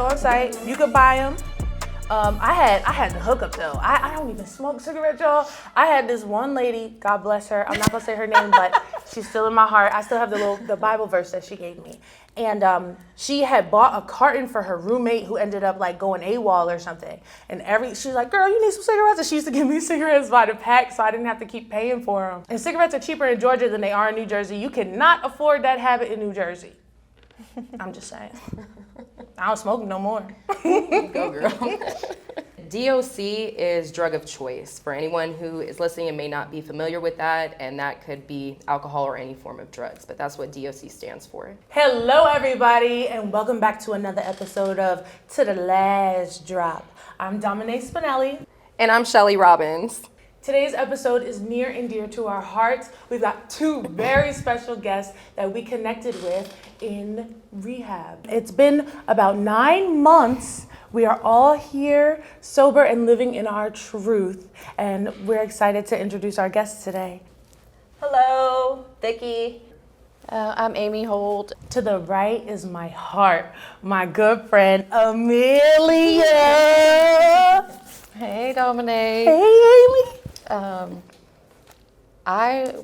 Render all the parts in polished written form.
on site. You could buy them. I had the hookup though. I don't even smoke cigarettes, y'all. I had this one lady, God bless her. I'm not gonna say her name, but she's still in my heart. I still have the Bible verse that she gave me. And she had bought a carton for her roommate who ended up like going AWOL or something. And she's like, girl, you need some cigarettes? And she used to give me cigarettes by the pack so I didn't have to keep paying for them. And cigarettes are cheaper in Georgia than they are in New Jersey. You cannot afford that habit in New Jersey. I'm just saying. I don't smoke no more. Go, girl. DOC is drug of choice for anyone who is listening and may not be familiar with that, and that could be alcohol or any form of drugs, but that's what DOC stands for. Hello, everybody, and welcome back to another episode of To the Last Drop. I'm Dominique Spinelli. And I'm Shelly Robbins. Today's episode is near and dear to our hearts. We've got two very special guests that we connected with in rehab. It's been about 9 months. We are all here, sober and living in our truth, and we're excited to introduce our guests today. Hello, Vicky. I'm Amy Holt. To the right is my heart, my good friend, Amelia. Hey, Dominique. Hey, Amy. I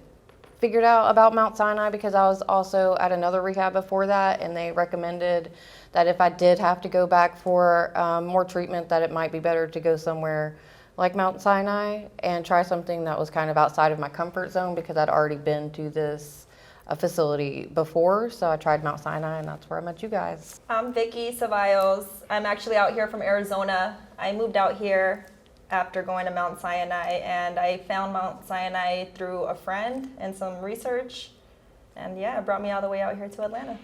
figured out about Mount Sinai because I was also at another rehab before that, and they recommended that if I did have to go back for more treatment, that it might be better to go somewhere like Mount Sinai and try something that was kind of outside of my comfort zone because I'd already been to this facility before. So I tried Mount Sinai, and that's where I met you guys. I'm Vicky Ceballos. I'm actually out here from Arizona. I moved out here after going to Mount Sinai, and I found Mount Sinai through a friend and some research, and yeah, it brought me all the way out here to Atlanta.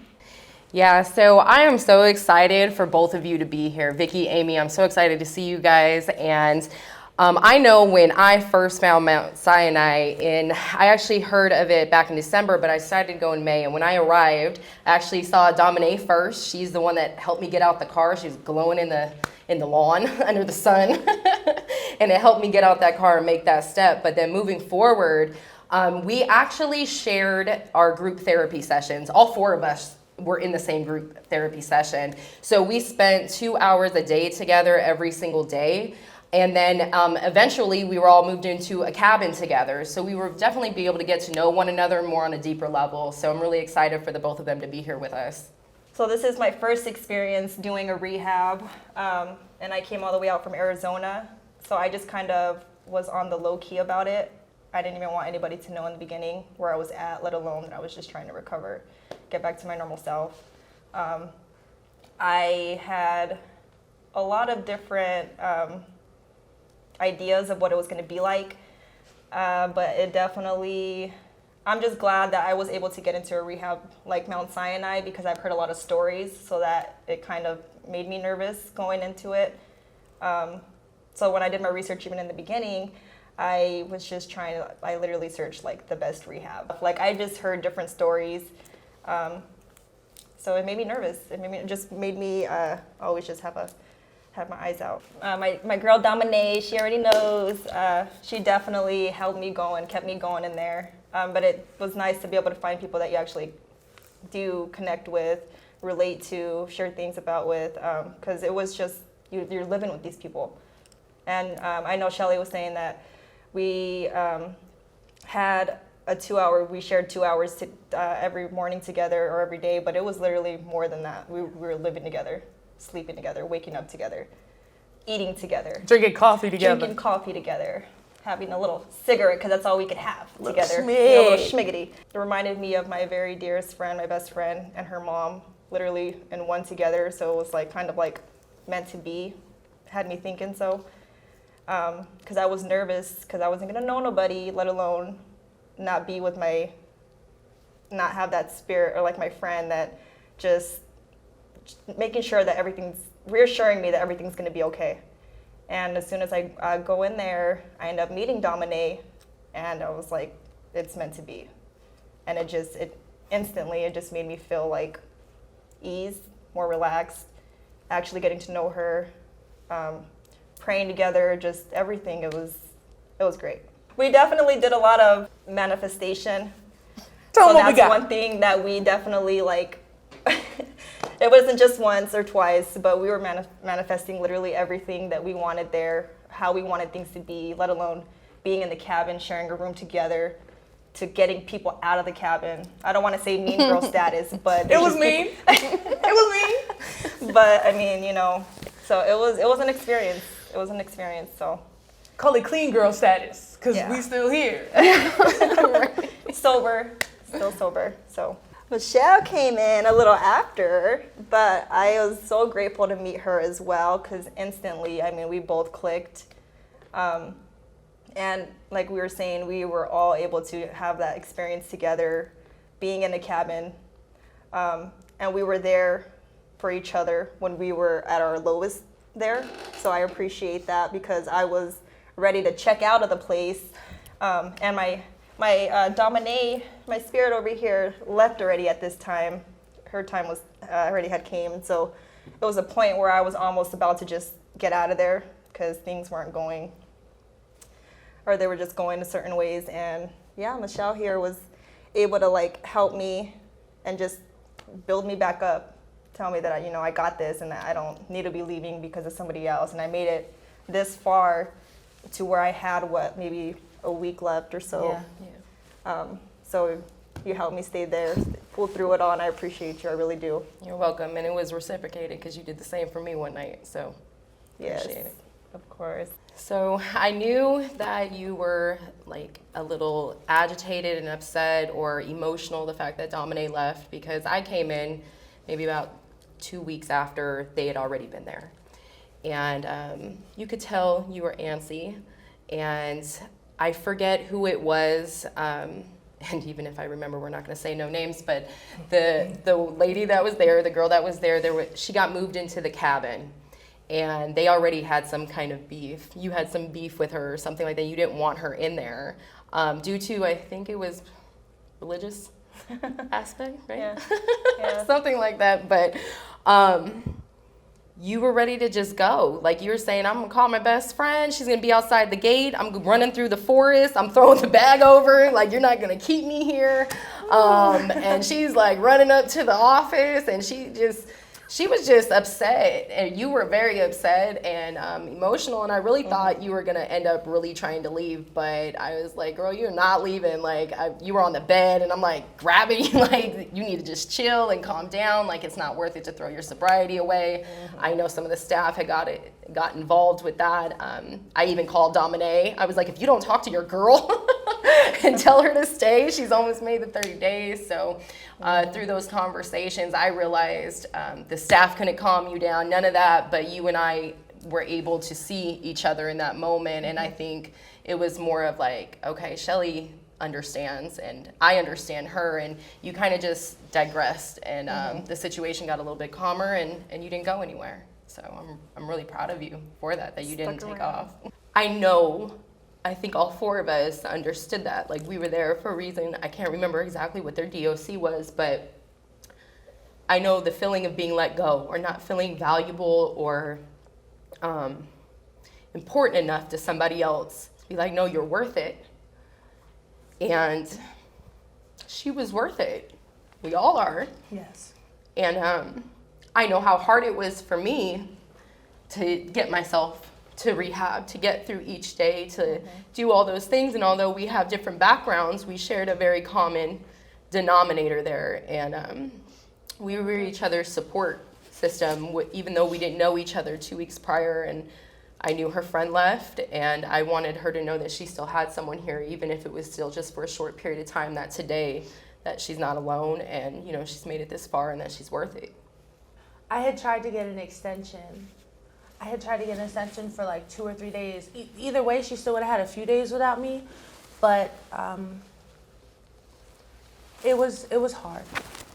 Yeah, so I am so excited for both of you to be here. Vicky, Amy, I'm so excited to see you guys. And I know when I first found Mount Sinai, I actually heard of it back in December, but I decided to go in May. And when I arrived, I actually saw Dominique first. She's the one that helped me get out the car. She was glowing in the lawn under the sun. And it helped me get out that car and make that step. But then moving forward, we actually shared our group therapy sessions. All four of us were in the same group therapy session. So we spent 2 hours a day together every single day. And then eventually we were all moved into a cabin together. So we were definitely be able to get to know one another more on a deeper level. So I'm really excited for the both of them to be here with us. So this is my first experience doing a rehab, and I came all the way out from Arizona. So I just kind of was on the low key about it. I didn't even want anybody to know in the beginning where I was at, let alone that I was just trying to recover, get back to my normal self. I had a lot of different ideas of what it was going to be like, but it definitely, I'm just glad that I was able to get into a rehab like Mount Sinai because I've heard a lot of stories, so that it kind of made me nervous going into it. So when I did my research even in the beginning, I was just I literally searched like the best rehab. Like I just heard different stories. So it made me nervous. It just made me always just have my eyes out. My girl Dominique, she already knows. She definitely held me going, kept me going in there. But it was nice to be able to find people that you actually do connect with, relate to, share things about with, because it was just, you're living with these people. And I know Shelly was saying that we had we shared 2 hours every morning together or every day, but it was literally more than that. We were living together, sleeping together, waking up together, eating together. Drinking coffee together. Having a little cigarette, because that's all we could have together. A little schmiggity. It reminded me of my very dearest friend, my best friend, and her mom, literally in one together. So it was like kind of like meant to be, had me thinking so. Because I was nervous, because I wasn't gonna know nobody, let alone not have that spirit, or like my friend that just making sure that reassuring me that everything's gonna be okay. And as soon as I go in there, I end up meeting Dominique, and I was like, it's meant to be. And it instantly just made me feel like ease, more relaxed, actually getting to know her, praying together, just everything. It was great. We definitely did a lot of manifestation. So that's one thing that we definitely It wasn't just once or twice, but we were manifesting literally everything that we wanted there, how we wanted things to be, let alone being in the cabin, sharing a room together, to getting people out of the cabin. I don't want to say mean girl status, but It was mean. It was mean. But I mean, you know, so it was an experience. It was an experience. So Call it clean girl status, because Yeah. we still here. sober, still sober. So Michelle came in a little after, but I was so grateful to meet her as well, because instantly, I mean, we both clicked. And like we were saying, we were all able to have that experience together, being in a cabin. And we were there for each other when we were at our lowest there. So I appreciate that, because I was ready to check out of the place. And my Domine, my spirit over here, left already at this time. Her time was already had came. So it was a point where I was almost about to just get out of there, because things weren't going, or they were just going a certain ways. And yeah, Michelle here was able to like help me and just build me back up, tell me that I got this, and that I don't need to be leaving because of somebody else. And I made it this far to where I had maybe a week left or so. Yeah. So you helped me stay there, pull through it all, and I appreciate you. I really do. You're welcome, and it was reciprocated because you did the same for me one night, so Yes, appreciate it. of course. So I knew that you were like a little agitated and upset or emotional, the fact that Domine left, because I came in maybe about 2 weeks after they had already been there. And you could tell you were antsy, and I forget who it was, and even if I remember, we're not going to say no names, but the lady that was there, the girl that was there, she got moved into the cabin. And they already had some kind of beef. You had some beef with her or something like that. You didn't want her in there due to, I think it was religious aspect, right? Yeah. Yeah. Something like that. But you were ready to just go. Like you were saying, I'm going to call my best friend. She's going to be outside the gate. I'm running through the forest. I'm throwing the bag over. Like, you're not going to keep me here. And she's like running up to the office, and she was just upset, and you were very upset and emotional, and I really thought you were going to end up really trying to leave, but I was like, girl, you're not leaving. Like, you were on the bed, and I'm like grabbing you, like, you need to just chill and calm down. Like, it's not worth it to throw your sobriety away. I know some of the staff had got involved with that. I even called Domine. I was like, if you don't talk to your girl and tell her to stay, she's almost made the 30 days. So through those conversations, I realized the staff couldn't calm you down, none of that, but you and I were able to see each other in that moment. And I think it was more of like, okay, Shelly understands and I understand her, and you kind of just digressed, and the situation got a little bit calmer, and you didn't go anywhere. So I'm really proud of you for that you didn't take off. I think all four of us understood that. Like, we were there for a reason. I can't remember exactly what their DOC was, but I know the feeling of being let go or not feeling valuable or important enough to somebody else to be like, no, you're worth it. And she was worth it. We all are. Yes. And I know how hard it was for me to get myself to rehab, to get through each day, to do all those things. And although we have different backgrounds, we shared a very common denominator there. And we were each other's support system, even though we didn't know each other 2 weeks prior. And I knew her friend left, and I wanted her to know that she still had someone here, even if it was still just for a short period of time, that today, that she's not alone, and she's made it this far, and that she's worth it. I had tried to get an extension. For like 2 or 3 days. Either way, she still would have had a few days without me, but it was hard.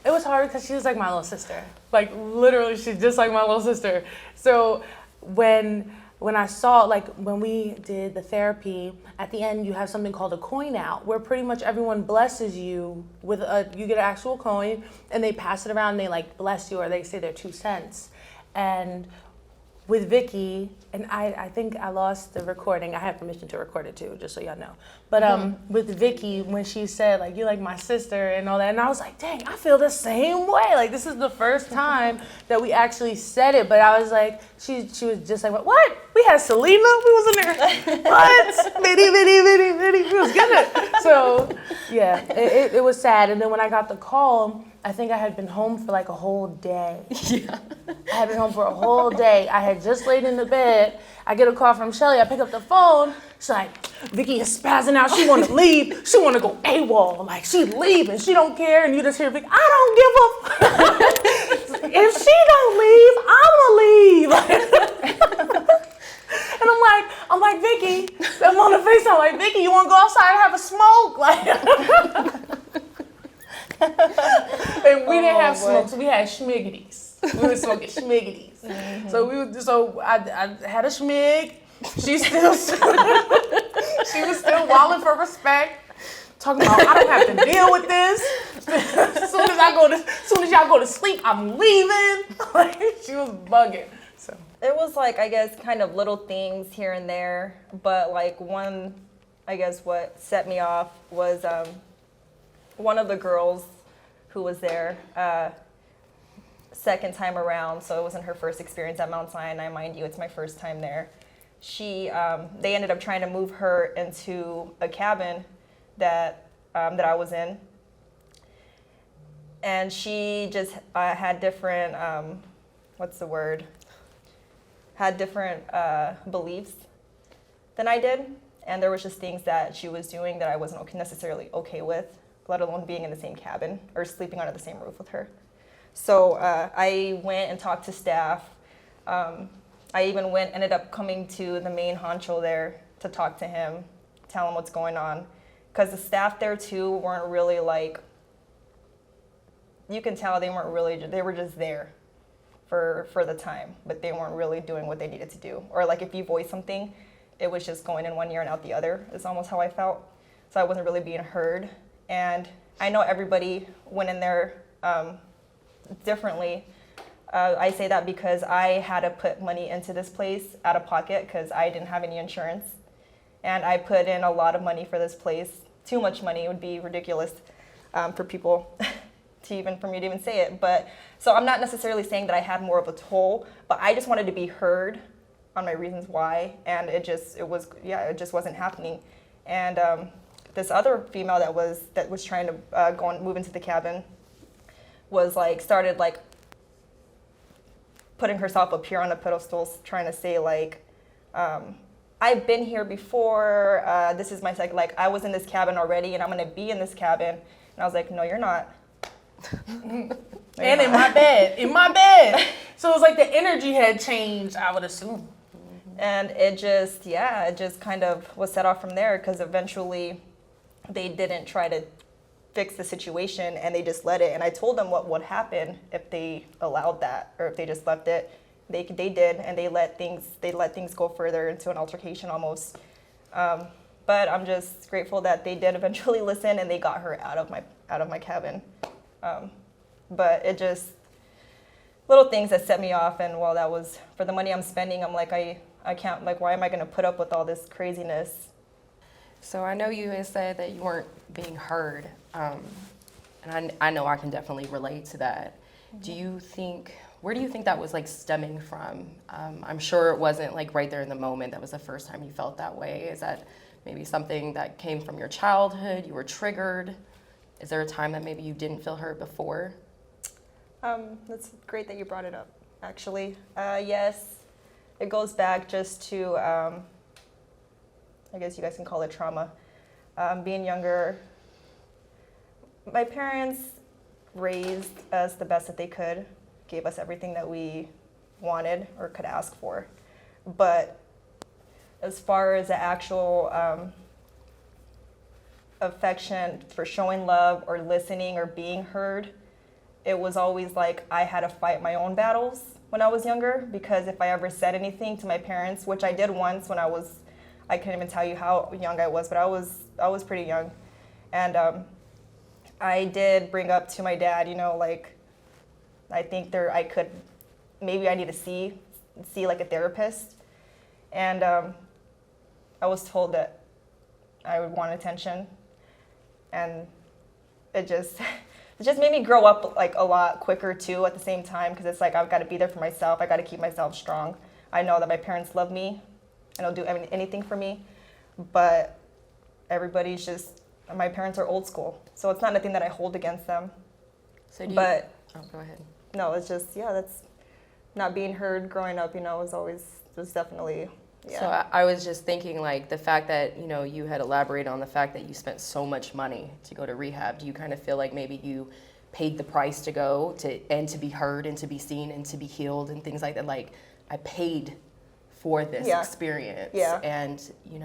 It was hard because she was like my little sister. Like, literally, she's just like my little sister. So when I saw, like, when we did the therapy, at the end you have something called a coin out, where pretty much everyone blesses you with you get an actual coin, and they pass it around, and they like bless you, or they say their 2 cents. And with Vicky, and I think I lost the recording. I have permission to record it too, just so y'all know. But with Vicky, when she said like, you're like my sister and all that, and I was like, dang, I feel the same way. Like, this is the first time that we actually said it, but I was like, she was just like, what? We had Selena, we was in there. What? Bitty, we was good. So yeah, it was sad. And then when I got the call, I think I had been home for like a whole day. Yeah. I had been home for a whole day. I had just laid in the bed. I get a call from Shelly. I pick up the phone. She's like, Vicky is spazzing out. She want to leave. She want to go AWOL. Like, she leaving. She don't care. And you just hear Vicky, I don't give a if she don't leave, I'ma leave. And I'm like, Vicky, I'm on the FaceTime, like, Vicky, you want to go outside and have a smoke? Like, and we didn't have smoke, so we had schmiggities. We were smoking schmiggities. Mm-hmm. So I had a schmig. She was still wilding for respect. Talking about I don't have to deal with this. As soon as y'all go to sleep, I'm leaving. Like, she was bugging. So It was like, I guess, kind of little things here and there, but like one, I guess what set me off was one of the girls who was there, second time around, so it wasn't her first experience at Mount Sinai, mind you, it's my first time there. They ended up trying to move her into a cabin that I was in, and she just had different, had different beliefs than I did, and there was just things that she was doing that I wasn't necessarily okay with, let alone being in the same cabin or sleeping under the same roof with her. So I went and talked to staff. I even ended up coming to the main honcho there to talk to him, tell him what's going on. Because the staff there too weren't really like, you can tell they were just there for the time, but they weren't really doing what they needed to do. Or like if you voiced something, it was just going in one ear and out the other, is almost how I felt. So I wasn't really being heard. And I know everybody went in there differently. I say that because I had to put money into this place out of pocket because I didn't have any insurance. And I put in a lot of money for this place. Too much money. It would be ridiculous for people for me to even say it. But so I'm not necessarily saying that I had more of a toll, but I just wanted to be heard on my reasons why. And it just wasn't happening. And this other female that was trying to go and move into the cabin started putting herself up here on a pedestal, trying to say like, I've been here before. This is my second. Like, I was in this cabin already, and I'm gonna be in this cabin. And I was like, no, you're not. In my bed. So it was like the energy had changed, I would assume. And it just kind of was set off from there because eventually they didn't try to fix the situation and they just let it. And I told them what would happen if they allowed that or if they just left it. They did, and they let things go further into an altercation almost. But I'm just grateful that they did eventually listen and they got her out of my cabin. But it just little things that set me off. And while that was for the money I'm spending, I'm like I can't, like, why am I going to put up with all this craziness? So I know you had said that you weren't being heard, and I know I can definitely relate to that. Mm-hmm. Where do you think that was like stemming from? I'm sure it wasn't like right there in the moment. That was the first time you felt that way. Is that maybe something that came from your childhood? You were triggered? Is there a time that maybe you didn't feel heard before? That's great that you brought it up, actually. Yes, it goes back just to, I guess you guys can call it trauma. Being younger, my parents raised us the best that they could, gave us everything that we wanted or could ask for. But as far as the actual affection for showing love or listening or being heard, it was always like I had to fight my own battles when I was younger, because if I ever said anything to my parents, which I did once when I can't even tell you how young I was, but I was pretty young. And I did bring up to my dad, like, I think maybe I need to see see like a therapist, and I was told that I would want attention, and it just it just made me grow up like a lot quicker too at the same time, because it's like I've got to be there for myself. I got to keep myself strong. I know that my parents love me and they'll do anything for me, but everybody's just, my parents are old school, so it's not nothing that I hold against them. So do you, But oh, go ahead. no, it's just, yeah, that's not being heard growing up, was definitely, yeah. So I was just thinking, like, the fact that, you had elaborated on the fact that you spent so much money to go to rehab. Do you kind of feel like maybe you paid the price to go and to be heard and to be seen and to be healed and things like that? Like, I paid for this experience. Yeah. And,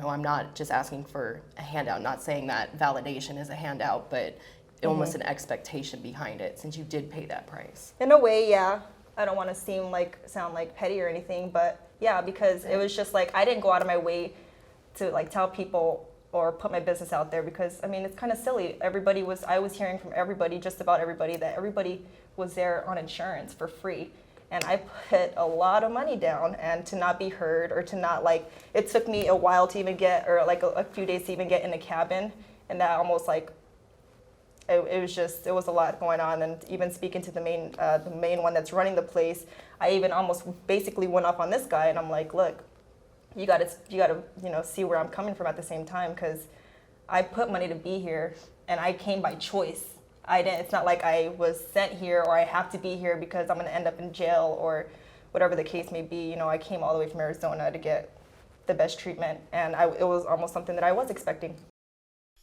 I'm not just asking for a handout, not saying that validation is a handout, but almost an expectation behind it, since you did pay that price. In a way, yeah. I don't want to sound like petty or anything, but yeah, because it was just like I didn't go out of my way to like tell people or put my business out there, because I mean it's kind of silly. I was hearing from everybody, just about everybody, that everybody was there on insurance for free, and I put a lot of money down, and to not be heard, or to not like, it took me a while to even get, or like a few days to even get in a cabin, and that almost like. It was a lot going on, and even speaking to the main one that's running the place, I even almost basically went off on this guy, and I'm like, look, you gotta see where I'm coming from at the same time, because I put money to be here, and I came by choice. It's not like I was sent here, or I have to be here because I'm gonna end up in jail or whatever the case may be. I came all the way from Arizona to get the best treatment, and it was almost something that I was expecting.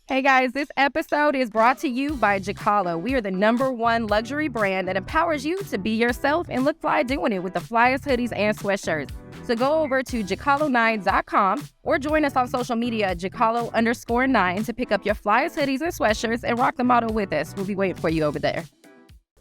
Hey guys, this episode is brought to you by Jacalo. We are the #1 luxury brand that empowers you to be yourself and look fly doing it with the flyest hoodies and sweatshirts. So go over to jacalo9.com or join us on social media at jacalo_9 to pick up your flyest hoodies and sweatshirts and rock the model with us. We'll be waiting for you over there.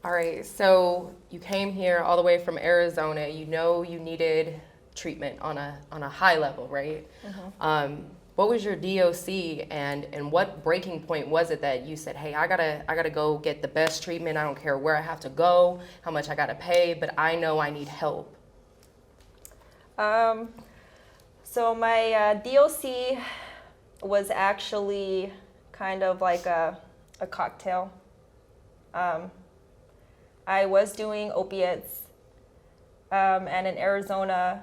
All right, so you came here all the way from Arizona. You needed treatment on a high level, right? Mm-hmm. What was your DOC, and what breaking point was it that you said, hey, I gotta go get the best treatment. I don't care where I have to go, how much I gotta pay, but I know I need help. So my DOC was actually kind of like a cocktail. I was doing opiates, and in Arizona,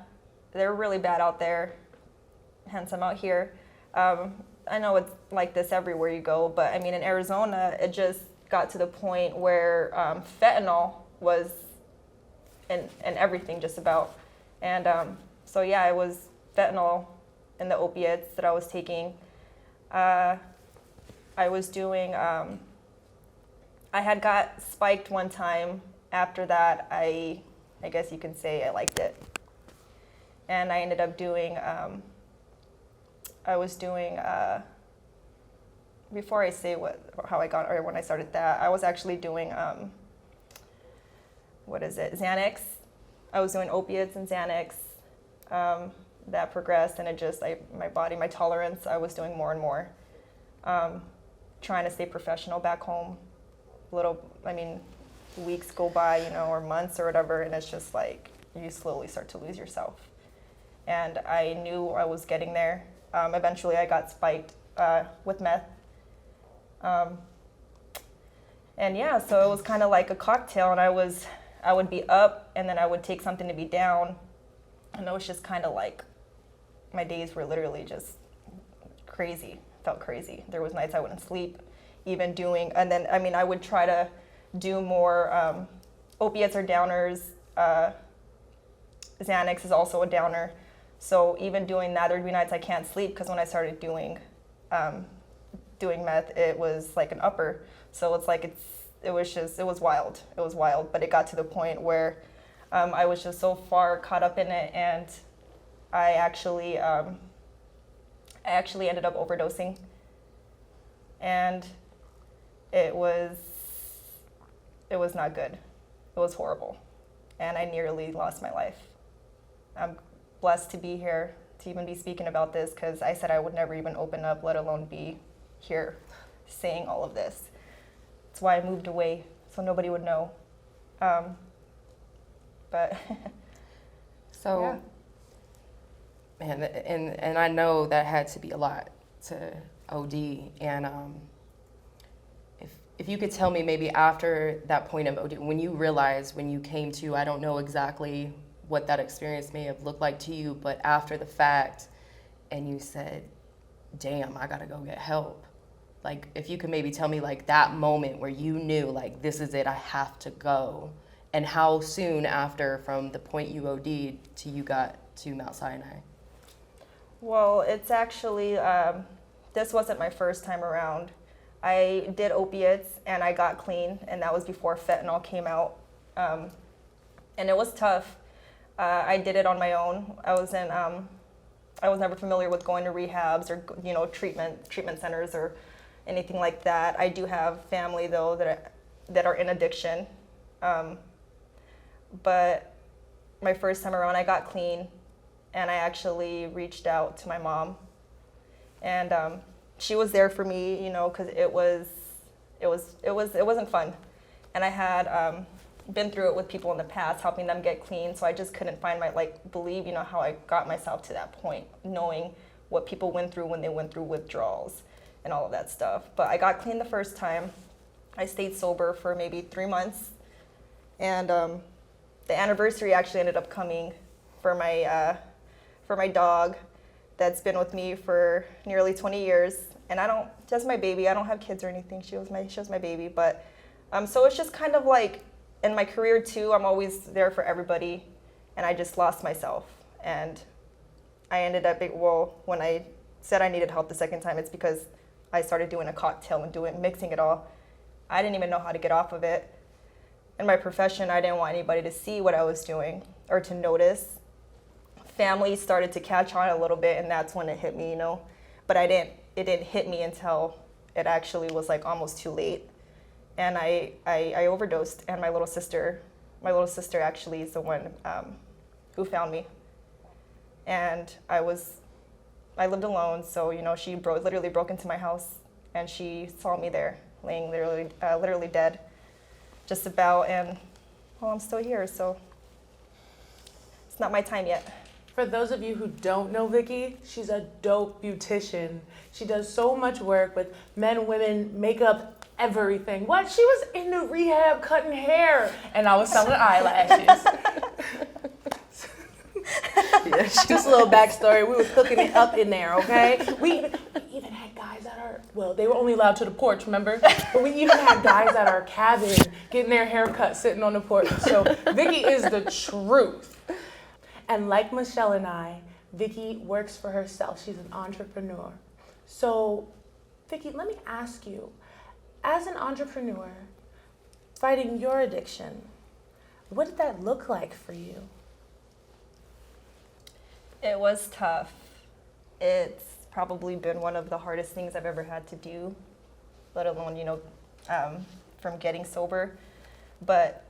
they're really bad out there, hence I'm out here. I know it's like this everywhere you go, but I mean in Arizona, it just got to the point where fentanyl was in everything just about. And so yeah, it was fentanyl in the opiates that I was taking. I was doing, I had got spiked one time. After that, I guess you can say I liked it. And I ended up doing, before I say how I got, or when I started that, I was actually doing, Xanax. I was doing opiates and Xanax. That progressed, and it just, my body, my tolerance, I was doing more and more. Trying to stay professional back home. Weeks go by, or months or whatever, and it's just like, you slowly start to lose yourself. And I knew I was getting there. Eventually I got spiked with meth. And yeah, so it was kind of like a cocktail, and I would be up, and then I would take something to be down, and it was just kind of like, my days were literally just crazy, felt crazy. There was nights I wouldn't sleep, and then, I would try to do more, opiates are downers, Xanax is also a downer. So even doing that, there'd be nights I can't sleep, because when I started doing meth, it was like an upper. So it's like, it was wild. It was wild, but it got to the point where I was just so far caught up in it, and I actually ended up overdosing, and it was not good. It was horrible, and I nearly lost my life. I'm blessed to be here, to even be speaking about this, because I said I would never even open up, let alone be here saying all of this. That's why I moved away, so nobody would know. But So, man, and I know that had to be a lot to OD. And if you could tell me maybe after that point of OD, when you realized, when you came to, I don't know exactly what that experience may have looked like to you, but after the fact, and you said, damn, I gotta go get help. Like, if you could maybe tell me, like, that moment where you knew, like, this is it, I have to go. And how soon after, from the point you OD'd to you got to Mount Sinai? Well, it's actually, this wasn't my first time around. I did opiates and I got clean, and that was before fentanyl came out. And it was tough. I did it on my own. I was never familiar with going to rehabs or, you know, treatment centers or anything like that. I do have family though that are in addiction. But my first time around, I got clean, and I actually reached out to my mom, and she was there for me, you know, because it wasn't fun, and I had been through it with people in the past, helping them get clean. So I just couldn't find believe, you know, how I got myself to that point, knowing what people went through when they went through withdrawals and all of that stuff. But I got clean the first time. I stayed sober for maybe 3 months, and the anniversary actually ended up coming for my dog that's been with me for nearly 20 years. And just my baby. I don't have kids or anything. She was my baby. But so it's just kind of like, in my career too, I'm always there for everybody, and I just lost myself. And I ended up, when I said I needed help the second time, it's because I started doing a cocktail and mixing it all. I didn't even know how to get off of it. In my profession, I didn't want anybody to see what I was doing or to notice. Family started to catch on a little bit, and that's when it hit me, you know. But it didn't hit me until it actually was like almost too late. And I overdosed, and my little sister actually is the one who found me. And I lived alone, so, you know, she literally broke into my house, and she saw me there, laying literally dead, just about, and well, I'm still here, so it's not my time yet. For those of you who don't know Vicky, she's a dope beautician. She does so much work with men, women, makeup, everything. What? She was in the rehab cutting hair, and I was selling eyelashes. Just a little backstory. We was cooking it up in there, okay? We even had guys at they were only allowed to the porch, remember? But we even had guys at our cabin getting their hair cut sitting on the porch. So Vicky is the truth. And like Michelle and I, Vicky works for herself. She's an entrepreneur. So, Vicky, let me ask you, as an entrepreneur, fighting your addiction, what did that look like for you? It was tough. It's probably been one of the hardest things I've ever had to do, let alone, you know, from getting sober. But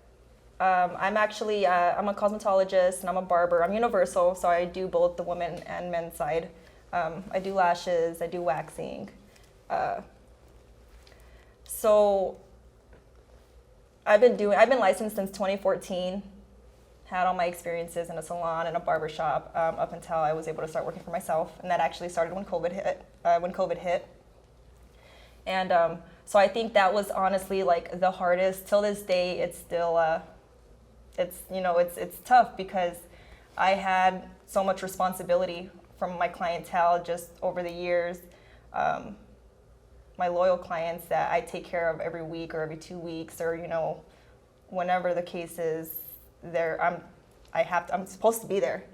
I'm actually, I'm a cosmetologist and I'm a barber. I'm universal, so I do both the women and men's side. I do lashes, I do waxing. So I've been licensed since 2014, had all my experiences in a salon and a barber shop up until I was able to start working for myself. And that actually started when COVID hit. And so I think that was honestly like the hardest. Till this day, it's still, it's tough because I had so much responsibility from my clientele just over the years. My loyal clients that I take care of every week or every 2 weeks, or, you know, whenever the case is, I'm supposed to be there.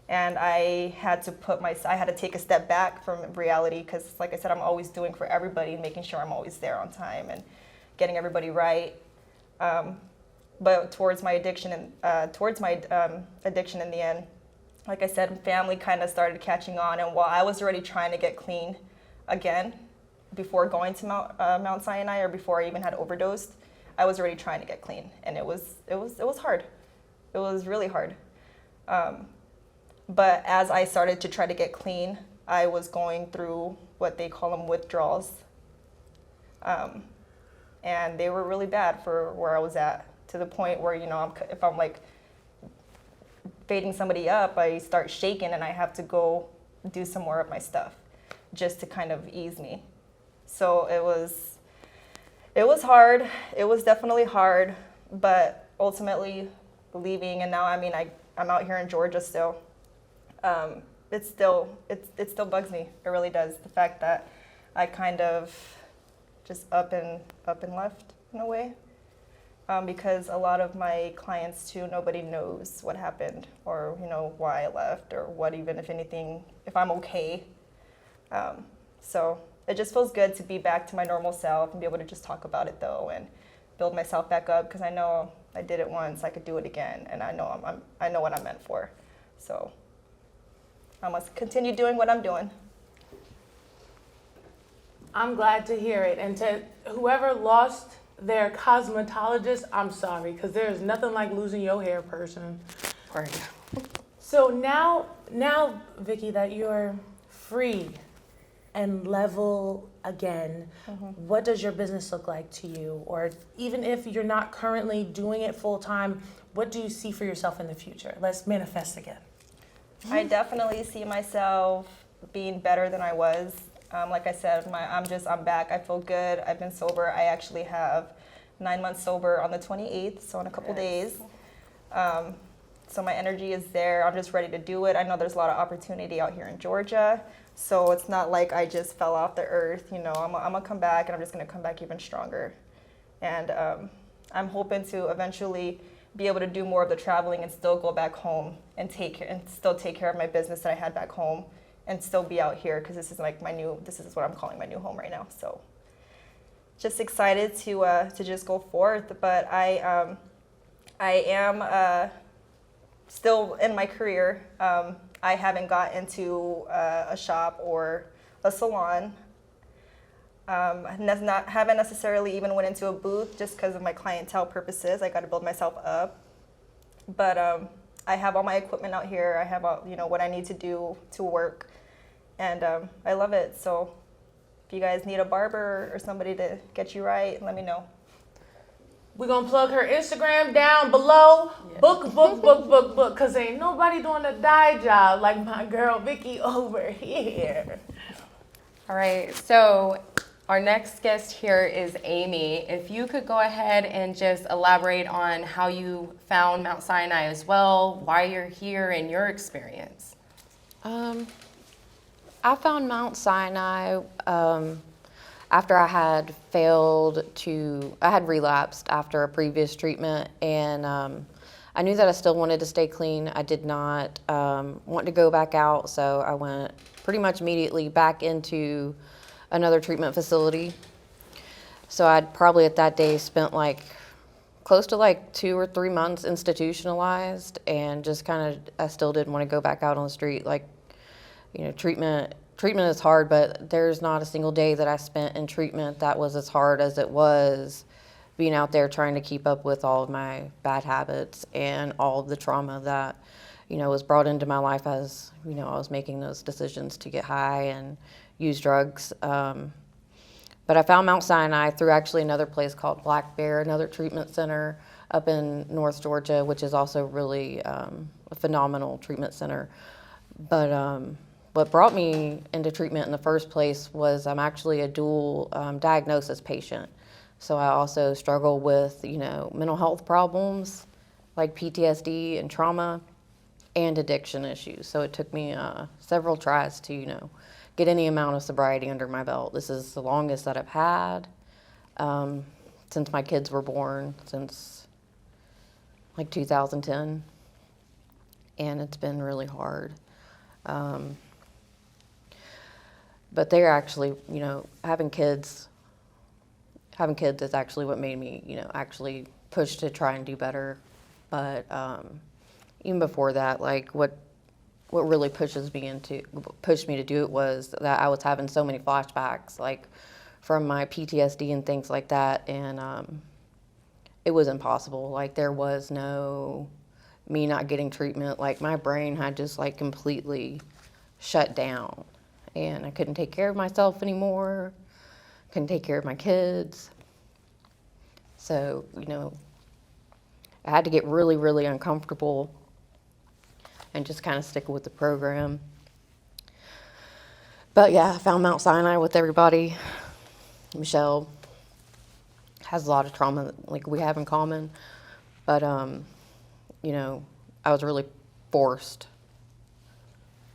And I had to take a step back from reality because, like I said, I'm always doing for everybody and making sure I'm always there on time and getting everybody right. But towards my addiction in the end, like I said, family kind of started catching on. And while I was already trying to get clean again before going to Mount Sinai, or before I even had overdosed, I was already trying to get clean, and it was hard. It was really hard. But as I started to try to get clean, I was going through what they call them withdrawals. And they were really bad for where I was at, to the point where, you know, if I'm like fading somebody up, I start shaking and I have to go do some more of my stuff just to kind of ease me. So it was hard. It was definitely hard, but ultimately leaving, and now I'm out here in Georgia still. It still bugs me. It really does. The fact that I kind of just up and left in a way. Because a lot of my clients too, nobody knows what happened or why I left or what, even if anything, if I'm okay. So it just feels good to be back to my normal self and be able to just talk about it though and build myself back up, because I know I did it once, I could do it again, and I know what I'm meant for. So I must continue doing what I'm doing. I'm glad to hear it. And to whoever lost their cosmetologist, I'm sorry, because there's nothing like losing your hair person. Right. So now, Vicky, that you're free and level again, what does your business look like to you? Or even if you're not currently doing it full time, what do you see for yourself in the future? Let's manifest again. I definitely see myself being better than I was. Like I said, I'm back. I feel good. I've been sober. I actually have 9 months sober on the 28th, so in a couple days. So my energy is there. I'm just ready to do it. I know there's a lot of opportunity out here in Georgia, so it's not like I just fell off the earth. I'm gonna come back, and I'm just gonna come back even stronger. And I'm hoping to eventually be able to do more of the traveling and still go back home and still take care of my business that I had back home, and still be out here, because this is what I'm calling my new home right now. So just excited to just go forth. But I am still in my career. I haven't got into a shop or a salon. Haven't necessarily even went into a booth, just because of my clientele purposes. I got to build myself up. But I have all my equipment out here. I have all, what I need to do to work, and I love it. So if you guys need a barber or somebody to get you right, let me know. We're going to plug her Instagram down below. Yeah. Book. Because ain't nobody doing a dye job like my girl Vicky over here. All right, so our next guest here is Amy. If you could go ahead and just elaborate on how you found Mount Sinai as well, why you're here, and your experience. I found Mount Sinai after I had relapsed after a previous treatment, and I knew that I still wanted to stay clean. I did not want to go back out, so I went pretty much immediately back into another treatment facility. So I'd probably at that day spent close to 2 or 3 months institutionalized, and just I still didn't want to go back out on the street. Treatment is hard, but there's not a single day that I spent in treatment that was as hard as it was being out there trying to keep up with all of my bad habits and all of the trauma that, was brought into my life as, I was making those decisions to get high and use drugs. But I found Mount Sinai through actually another place called Black Bear, another treatment center up in North Georgia, which is also really a phenomenal treatment center. But what brought me into treatment in the first place was I'm actually a dual diagnosis patient. So I also struggle with, mental health problems like PTSD and trauma and addiction issues. So it took me several tries to, get any amount of sobriety under my belt. This is the longest that I've had since my kids were born, since 2010. And it's been really hard. But they're actually, having kids is actually what made me, actually push to try and do better. But even before that, what really pushed me to do it was that I was having so many flashbacks, from my PTSD and things like that, and it was impossible. There was no me not getting treatment. My brain had just completely shut down, and I couldn't take care of myself anymore, couldn't take care of my kids. So, I had to get really, really uncomfortable and just kind of stick with the program. But yeah, I found Mount Sinai with everybody. Michelle has a lot of trauma that, like, we have in common, but you know, I was really forced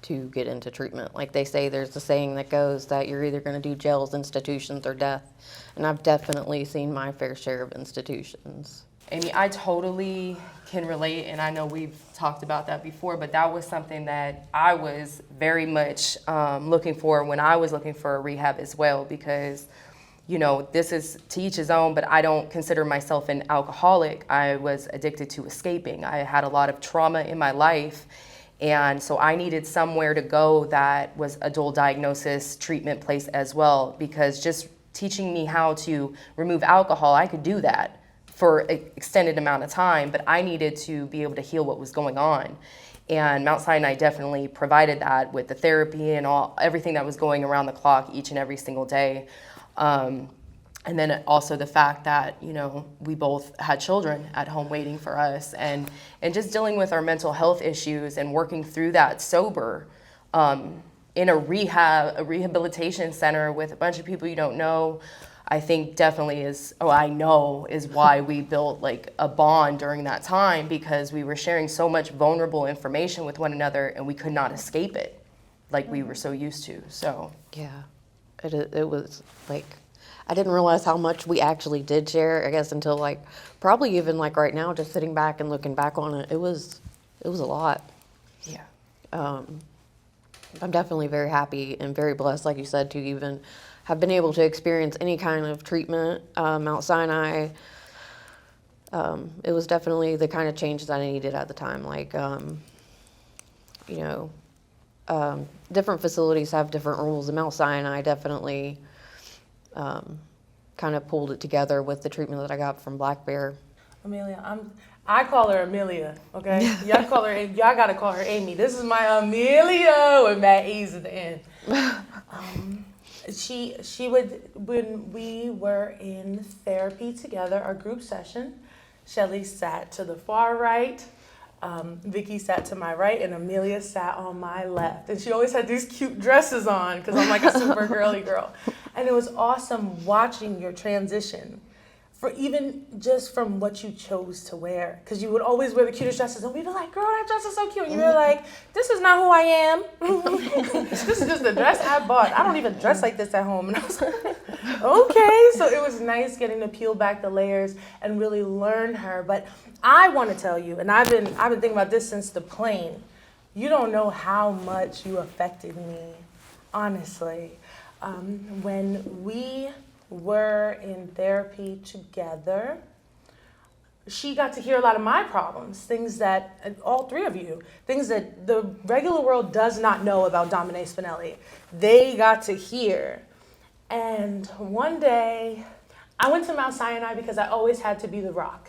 to get into treatment. Like they say, there's a saying that goes that you're either going to do jails, institutions, or death, and I've definitely seen my fair share of institutions. Amy, I totally can relate, and I know we've talked about that before, but that was something that I was very much looking for when I was looking for a rehab as well, because, you know, this is to each his own, but I don't consider myself an alcoholic. I was addicted to escaping. I had a lot of trauma in my life, and so I needed somewhere to go that was a dual diagnosis treatment place as well, because just teaching me how to remove alcohol, I could do that for an extended amount of time, but I needed to be able to heal what was going on. And Mount Sinai definitely provided that with the therapy and everything that was going around the clock each and every single day. And then also the fact that, you know, we both had children at home waiting for us, and just dealing with our mental health issues and working through that sober, in a rehabilitation center with a bunch of people you don't know, I think definitely is why we built like a bond during that time, because we were sharing so much vulnerable information with one another and we could not escape it like we were so used to. So Yeah, it was like, I didn't realize how much we actually did share, I guess, until like probably even like right now, just sitting back and looking back on it, it was a lot. yeah. I'm definitely very happy and very blessed, like you said, to even have been able to experience any kind of treatment. Mount Sinai, it was definitely the kind of change that I needed at the time. Like, you know, different facilities have different rules, and Mount Sinai definitely kind of pulled it together with the treatment that I got from Black Bear. Amelia, I call her Amelia, okay? Y'all gotta call her Amy. This is my Amelia with Matt E's at the end. She would, when we were in therapy together, our group session, Shelly sat to the far right, Vicky sat to my right, and Amelia sat on my left. And she always had these cute dresses on, because I'm like a super girly girl. And it was awesome watching your transition, for even just from what you chose to wear. Because you would always wear the cutest dresses, and we'd be like, girl, that dress is so cute. And you were like, this is not who I am. This is just the dress I bought. I don't even dress like this at home. And I was like, okay. So it was nice getting to peel back the layers and really learn her. But I want to tell you, and I've been thinking about this since the plane, you don't know how much you affected me, honestly. When we were in therapy together, she got to hear a lot of my problems, things that, all three of you, things that the regular world does not know about Dominique Spinelli. They got to hear. And one day, I went to Mount Sinai because I always had to be the rock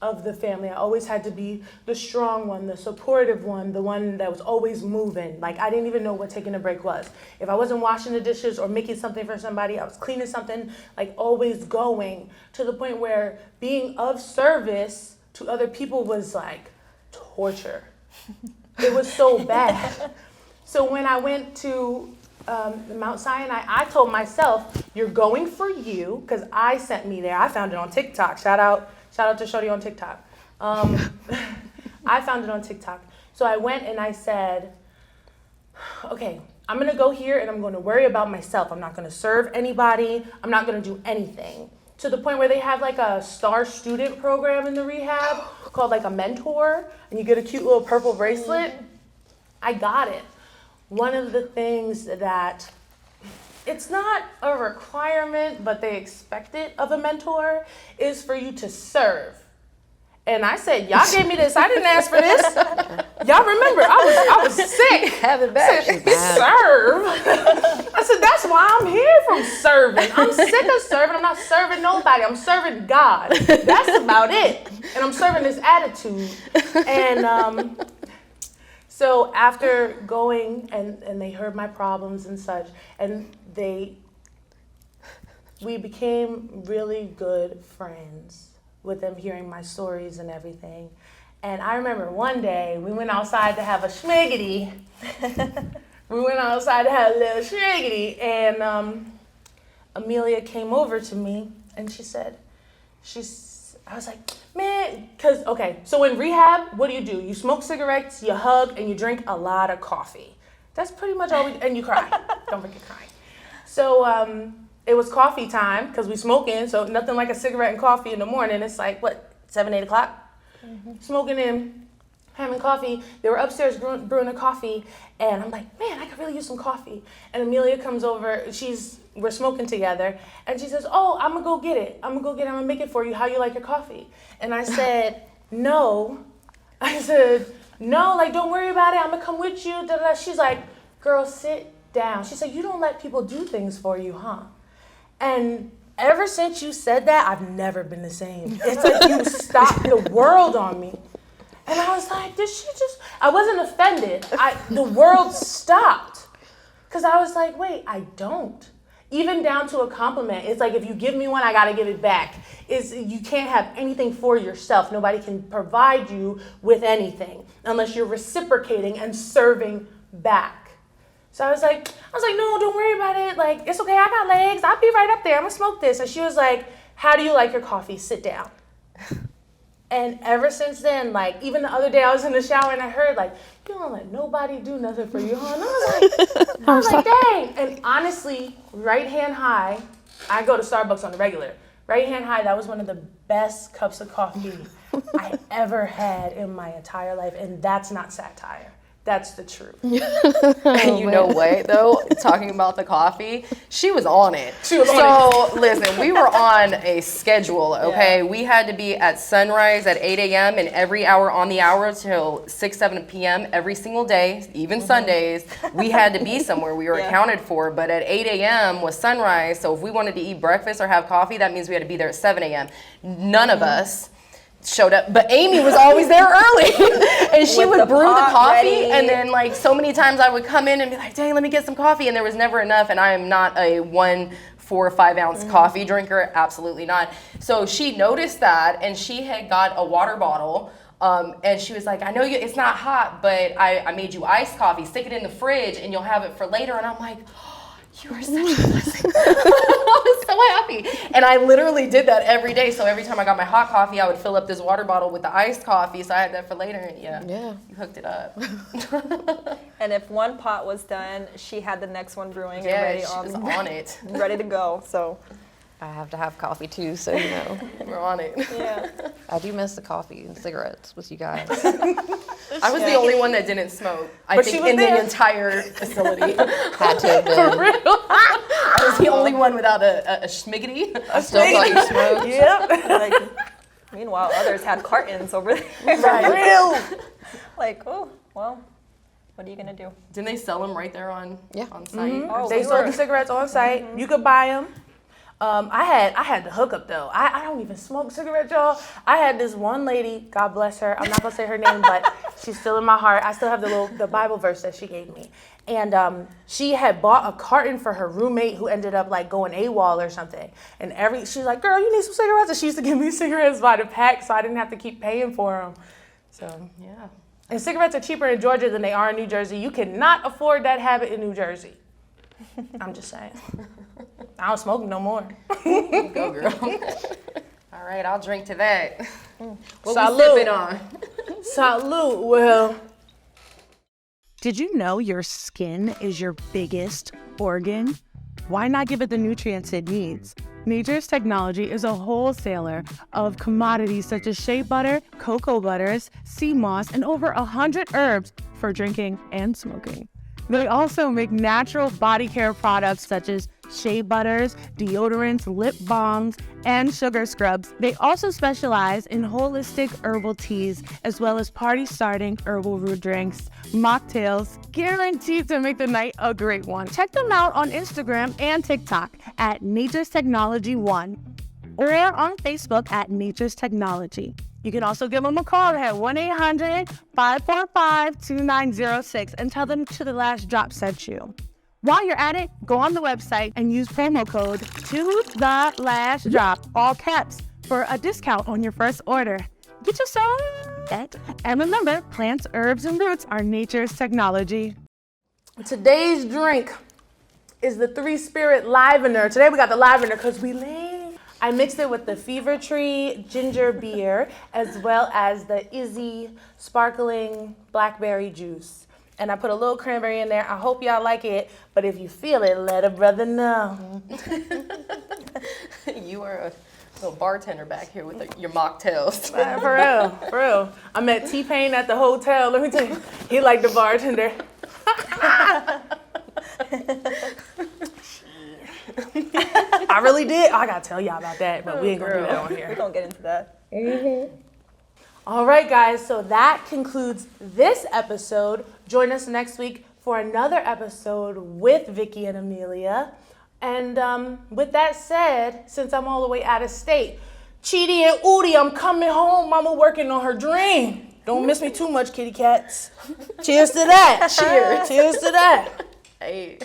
of the family. I always had to be the strong one, the supportive one, the one that was always moving. Like, I didn't even know what taking a break was. If I wasn't washing the dishes or making something for somebody, I was cleaning something, like always going, to the point where being of service to other people was like torture. It was so bad. So when I went to Mount Sinai, I told myself, you're going for you, because I sent me there. I found it on TikTok. Shout out to Shorty on TikTok. I found it on TikTok. So I went and I said, okay, I'm going to go here and I'm going to worry about myself. I'm not going to serve anybody. I'm not going to do anything. To the point where they have like a star student program in the rehab called like a mentor, and you get a cute little purple bracelet. I got it. One of the things that, it's not a requirement, but they expect it of a mentor, is for you to serve. And I said, y'all gave me this. I didn't ask for this. Y'all remember, I was sick. Have it back. Serve. I said, that's why I'm here from serving. I'm sick of serving. I'm not serving nobody. I'm serving God. That's about it. And I'm serving this attitude. And so after going and they heard my problems and such, and we became really good friends with them hearing my stories and everything. And I remember one day we went outside to have a schmiggity. We went outside to have a little schmiggity, and Amelia came over to me and she said, I was like, man, so in rehab, what do? You smoke cigarettes, you hug, and you drink a lot of coffee. That's pretty much all and you cry. Don't forget crying. So it was coffee time because we smoking, so nothing like a cigarette and coffee in the morning. It's like, 7, 8 o'clock? Mm-hmm. Smoking and having coffee. They were upstairs brewing a coffee, and I'm like, man, I could really use some coffee. And Amelia comes over, we're smoking together, and she says, oh, I'm gonna go get it. I'm gonna make it for you. How you like your coffee? And I said, no. I said, no, don't worry about it. I'm gonna come with you. Da-da-da. She's like, girl, sit down. She said, you don't let people do things for you, huh? And ever since you said that, I've never been the same. It's like you stopped the world on me. And I was like, I wasn't offended. The world stopped. Because I was like, wait, I don't. Even down to a compliment. It's like, if you give me one, I gotta give it back. You can't have anything for yourself. Nobody can provide you with anything unless you're reciprocating and serving back. So I was like, no, don't worry about it. It's okay, I got legs. I'll be right up there. I'm gonna smoke this. And she was like, how do you like your coffee? Sit down. And ever since then, even the other day I was in the shower and I heard, you don't let nobody do nothing for you, huh? And I was like, dang. And honestly, right hand high, I go to Starbucks on the regular. Right hand high, that was one of the best cups of coffee I ever had in my entire life. And that's not satire. That's the truth. And you know what, though? Talking about the coffee, she was on it. Listen, we were on a schedule, okay? Yeah. We had to be at sunrise at 8 a.m. and every hour on the hour till 6, 7 p.m. every single day, even Sundays. We had to be somewhere. We were accounted for. But at 8 a.m. was sunrise, so if we wanted to eat breakfast or have coffee, that means we had to be there at 7 a.m. None of us showed up, but Amy was always there early, and she would brew the coffee ready. And then so many times I would come in and be like, dang, let me get some coffee, and there was never enough. And I am not a 1 4 or 5 ounce coffee drinker, absolutely not. So she noticed that, and she had got a water bottle, and she was like, I know it's not hot, but I made you iced coffee, stick it in the fridge and you'll have it for later. And I'm like, you are such a blessing. I was so happy. And I literally did that every day. So every time I got my hot coffee, I would fill up this water bottle with the iced coffee. So I had that for later. And yeah. You hooked it up. And if one pot was done, she had the next one brewing and ready she was on it. Ready to go. So I have to have coffee too, so you know. We're on it. Yeah. I do miss the coffee and cigarettes with you guys. I was the only one that didn't smoke. I think in the entire facility. Had to have been. For real. I was the only one without a schmiggity. I still thought you smoked. Yep. Meanwhile, others had cartons over there. Right. Real. Oh, well, what are you gonna do? Didn't they sell them right there on site? Mm-hmm. Oh, they sold the cigarettes on site. Mm-hmm. You could buy them. I had the hookup though. I don't even smoke cigarettes, y'all. I had this one lady, God bless her. I'm not gonna say her name, but she's still in my heart. I still have the Bible verse that she gave me. And she had bought a carton for her roommate who ended up going AWOL or something. And she's like, girl, you need some cigarettes? And she used to give me cigarettes by the pack so I didn't have to keep paying for them. So, yeah. And cigarettes are cheaper in Georgia than they are in New Jersey. You cannot afford that habit in New Jersey. I'm just saying. I don't smoke no more. Go, girl. All right, I'll drink to that. What Salud. we sipping on? Salud. Well, did you know your skin is your biggest organ? Why not give it the nutrients it needs? Nature's Technology is a wholesaler of commodities such as shea butter, cocoa butters, sea moss, and over 100 herbs for drinking and smoking. They also make natural body care products such as shea butters, deodorants, lip balms, and sugar scrubs. They also specialize in holistic herbal teas as well as party-starting herbal root drinks, mocktails, guaranteed to make the night a great one. Check them out on Instagram and TikTok at Nature's Technology 1 or on Facebook at Nature's Technology. You can also give them a call at 1-800-545-2906 and tell them To The Last Drop sent you. While you're at it, go on the website and use promo code TOTHELASTDROP, all caps, for a discount on your first order. Get yourself And remember, plants, herbs, and roots are nature's technology. Today's drink is the 3 Spirit Livener. Today we got the Livener because we lame. I mixed it with the Fever Tree ginger beer as well as the Izzy sparkling blackberry juice. And I put a little cranberry in there. I hope y'all like it, but if you feel it, let a brother know. You are a little bartender back here with your mocktails. For real. I met T-Pain at the hotel. Let me tell you, he liked the bartender. I really did. I gotta tell y'all about that, but we ain't gonna do that on We're here. gonna get into that. All right, guys, so that concludes this episode. Join us next week for another episode with Vicky and Amelia. And with that said, since I'm all the way out of state, Chidi and Udi, I'm coming home. Mama working on her dream. Don't miss me too much, kitty cats. Cheers to that. Cheers to that. Hey.